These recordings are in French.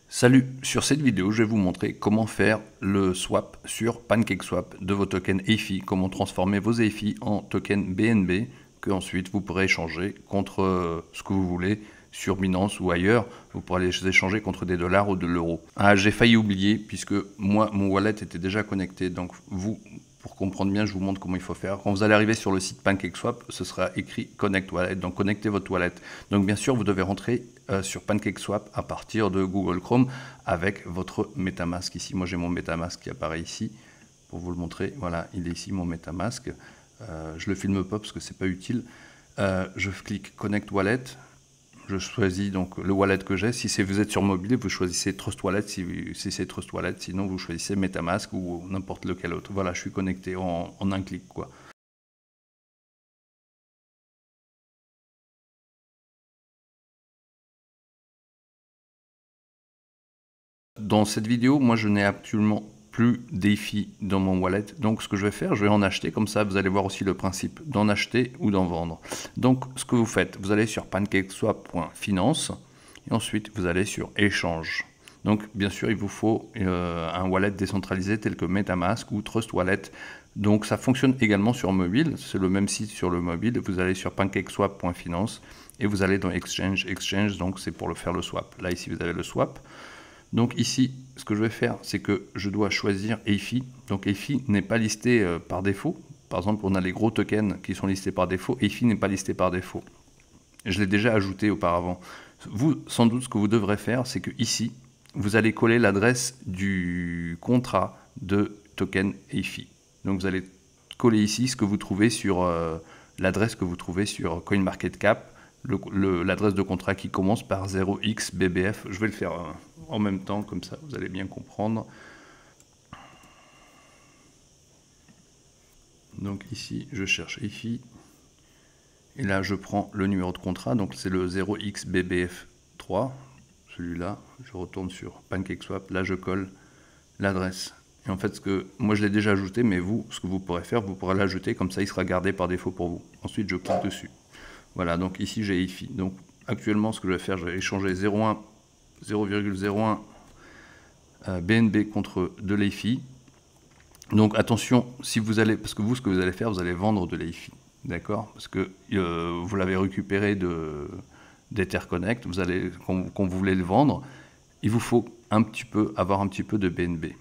Salut, sur cette vidéo, je vais vous montrer comment faire le swap sur PancakeSwap de vos tokens EIFI, comment transformer vos EIFI en tokens BNB, que ensuite vous pourrez échanger contre ce que vous voulez sur Binance ou ailleurs. Vous pourrez les échanger contre des dollars ou de l'euro. Ah, j'ai failli oublier, puisque moi, mon wallet était déjà connecté, donc vous, pour comprendre bien, je vous montre comment il faut faire. Quand vous allez arriver sur le site PancakeSwap, ce sera écrit Connect Wallet, donc connectez votre wallet. Donc bien sûr, vous devez rentrer sur PancakeSwap à partir de Google Chrome avec votre MetaMask ici. Moi, j'ai mon MetaMask qui apparaît ici pour vous le montrer. Voilà, il est ici mon MetaMask. Je le filme pas parce que c'est pas utile. Je clique Connect Wallet. Je choisis donc le wallet que j'ai. Si vous êtes sur mobile, vous choisissez Trust Wallet si c'est Trust Wallet. Sinon, vous choisissez MetaMask ou n'importe lequel autre. Voilà, je suis connecté en un clic, quoi. Dans cette vidéo, moi, je n'ai actuellement plus d'EIFI dans mon wallet. Donc, ce que je vais faire, je vais en acheter. Comme ça, vous allez voir aussi le principe d'en acheter ou d'en vendre. Donc, ce que vous faites, vous allez sur pancakeswap.finance et ensuite, vous allez sur échange. Donc, bien sûr, il vous faut un wallet décentralisé tel que MetaMask ou Trust Wallet. Donc, ça fonctionne également sur mobile. C'est le même site sur le mobile. Vous allez sur pancakeswap.finance et vous allez dans Exchange. Exchange, donc, c'est pour faire le swap. Là, ici, vous avez le swap. Donc ici, ce que je vais faire, c'est que je dois choisir EIFI. Donc EIFI n'est pas listé par défaut. Par exemple, on a les gros tokens qui sont listés par défaut. EIFI n'est pas listé par défaut. Je l'ai déjà ajouté auparavant. Vous, sans doute, ce que vous devrez faire, c'est que ici, vous allez coller l'adresse du contrat de token EIFI. Donc vous allez coller ici ce que vous trouvez sur l'adresse que vous trouvez sur CoinMarketCap, l'adresse de contrat qui commence par 0xBBF. Je vais le faire en même temps, comme ça vous allez bien comprendre. Donc ici, je cherche EIFI. Et là, je prends le numéro de contrat. Donc c'est le 0xBBF3. Celui-là, je retourne sur PancakeSwap. Là, je colle l'adresse. Et en fait, moi, je l'ai déjà ajouté, mais vous, ce que vous pourrez faire, vous pourrez l'ajouter. Comme ça, il sera gardé par défaut pour vous. Ensuite, je clique dessus. Voilà, donc ici, j'ai EIFI. Donc actuellement, ce que je vais faire, je vais échanger 0,01 BNB contre de l'EIFI. Donc attention, si vous allez, parce que vous, ce que vous allez faire, vous allez vendre de l'EIFI, d'accord? Parce que vous l'avez récupéré d'Etherconnect, quand vous voulez le vendre, il vous faut avoir un petit peu de BNB.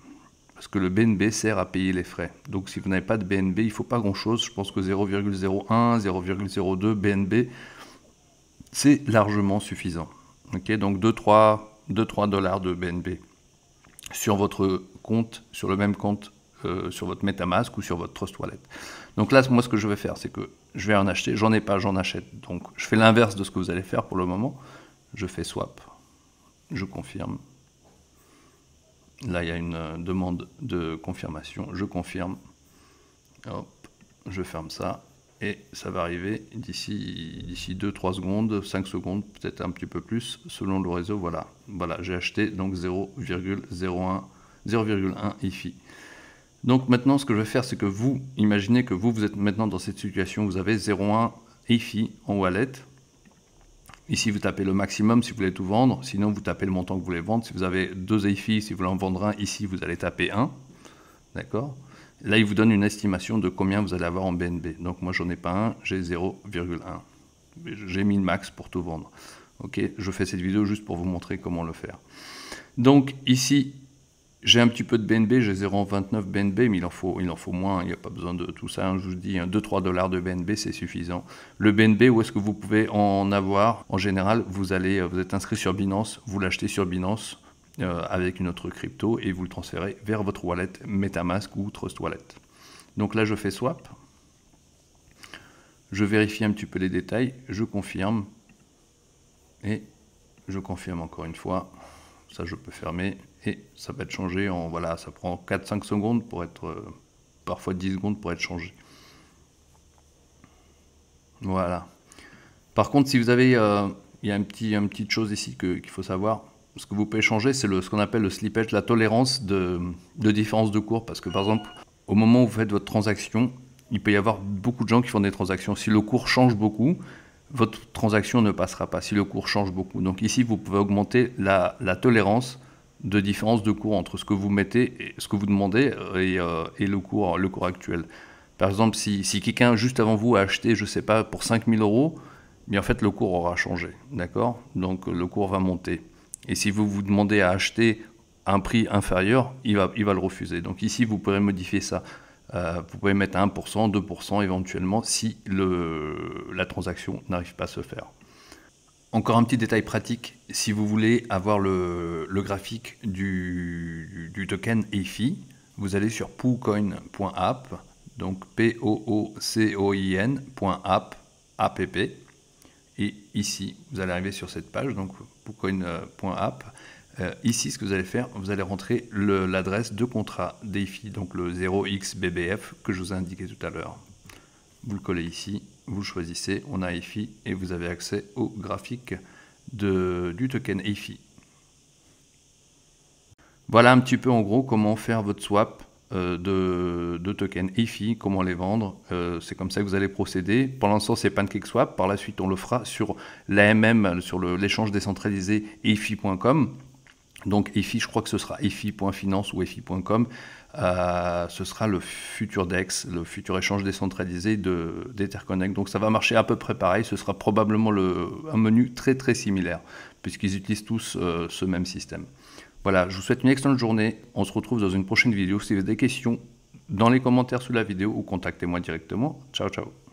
Parce que le BNB sert à payer les frais. Donc si vous n'avez pas de BNB, il ne faut pas grand-chose. Je pense que 0,01, 0,02 BNB, c'est largement suffisant. Okay, donc 2-3 $ de BNB sur votre compte, sur le même compte, sur votre MetaMask ou sur votre Trust Wallet. Donc là, moi, ce que je vais faire, c'est que je vais en acheter. J'en ai pas, j'en achète. Donc, je fais l'inverse de ce que vous allez faire pour le moment. Je fais swap. Je confirme. Là, il y a une demande de confirmation. Je confirme. Hop, je ferme ça. Et ça va arriver d'ici 2-3 secondes, 5 secondes, peut-être un petit peu plus, selon le réseau. Voilà, j'ai acheté donc 0,1 EIFI. Donc maintenant, ce que je vais faire, c'est que vous, imaginez que vous êtes maintenant dans cette situation, vous avez 0,1 EIFI en wallet. Ici, vous tapez le maximum si vous voulez tout vendre, sinon vous tapez le montant que vous voulez vendre. Si vous avez 2 EIFI, si vous voulez en vendre un, ici, vous allez taper 1. D'accord? Là, il vous donne une estimation de combien vous allez avoir en BNB. Donc moi, j'en ai pas un, j'ai 0,1. J'ai mis le max pour tout vendre. Ok, je fais cette vidéo juste pour vous montrer comment le faire. Donc ici, j'ai un petit peu de BNB, j'ai 0,29 BNB, mais il en faut moins, il n'y a pas besoin de tout ça. Je vous dis, 2-3 $ de BNB, c'est suffisant. Le BNB, où est-ce que vous pouvez en avoir? En général, vous êtes inscrit sur Binance, vous l'achetez sur Binance avec une autre crypto et vous le transférez vers votre wallet MetaMask ou Trust Wallet. Donc là, je fais swap. Je vérifie un petit peu les détails, je confirme et je confirme encore une fois. Ça, je peux fermer et ça va être changé en, voilà, ça prend 4-5 secondes pour être, parfois 10 secondes pour être changé. Voilà. Par contre, si vous avez, il y a une petite chose ici qu'il faut savoir. Ce que vous pouvez changer, c'est ce qu'on appelle le slippage, la tolérance de différence de cours. Parce que par exemple, au moment où vous faites votre transaction, il peut y avoir beaucoup de gens qui font des transactions. Si le cours change beaucoup, votre transaction ne passera pas si le cours change beaucoup. Donc ici, vous pouvez augmenter la tolérance de différence de cours entre ce que vous mettez, et ce que vous demandez et le cours actuel. Par exemple, si quelqu'un juste avant vous a acheté, je sais pas, pour 5000 €, mais en fait le cours aura changé, d'accord? Donc le cours va monter. Et si vous vous demandez à acheter à un prix inférieur, il va le refuser. Donc ici, vous pourrez modifier ça. Vous pouvez mettre 1%, 2% éventuellement si la transaction n'arrive pas à se faire. Encore un petit détail pratique, si vous voulez avoir le graphique du token EFI, vous allez sur poocoin.app, donc POOCOIN.app, app, et ici, vous allez arriver sur cette page, donc poocoin.app. Ici, ce que vous allez faire, vous allez rentrer l'adresse de contrat d'EFI, donc le 0xBBF que je vous ai indiqué tout à l'heure. Vous le collez ici, vous le choisissez, on a EFI et vous avez accès au graphique du token EFI. Voilà un petit peu en gros comment faire votre swap de tokens EFI, comment les vendre. C'est comme ça que vous allez procéder. Pour l'instant, c'est PancakeSwap. Par la suite, on le fera sur l'AMM, sur l'échange décentralisé EFI.com. Donc EFI, je crois que ce sera EFI.finance ou EFI.com. Ce sera le futur DEX, le futur échange décentralisé d'Etherconnect. Donc ça va marcher à peu près pareil. Ce sera probablement un menu très très similaire, puisqu'ils utilisent tous ce même système. Voilà, je vous souhaite une excellente journée. On se retrouve dans une prochaine vidéo. Si vous avez des questions, dans les commentaires sous la vidéo ou contactez-moi directement. Ciao, ciao.